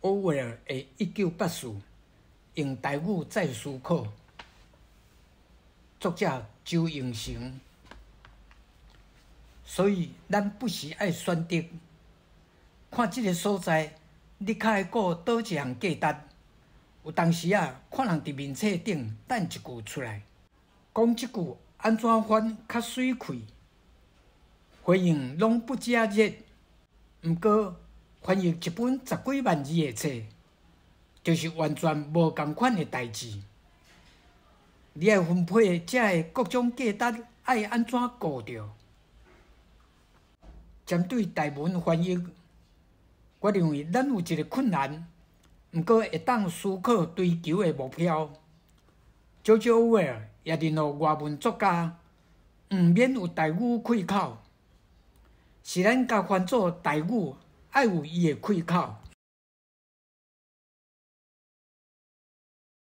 奥威尔的1984用台语再思考，作者周永成。所以，咱不时爱选择，看即个所在，你较会顾倒一项价值。有当时啊，看人伫面册顶等一句出来，讲即句安怎翻较水气，回应拢不加热。毋过，翻译一本10几万字的册，就是完全无共款的代志。你爱分配遮的各种价值，爱安怎顾着？针对台文翻译，我认为咱有一个困难，毋过会当思考追求的目标。佐治·奥威尔也认互外文作家，免有台语开口，是咱甲翻做台语爱有伊的开口。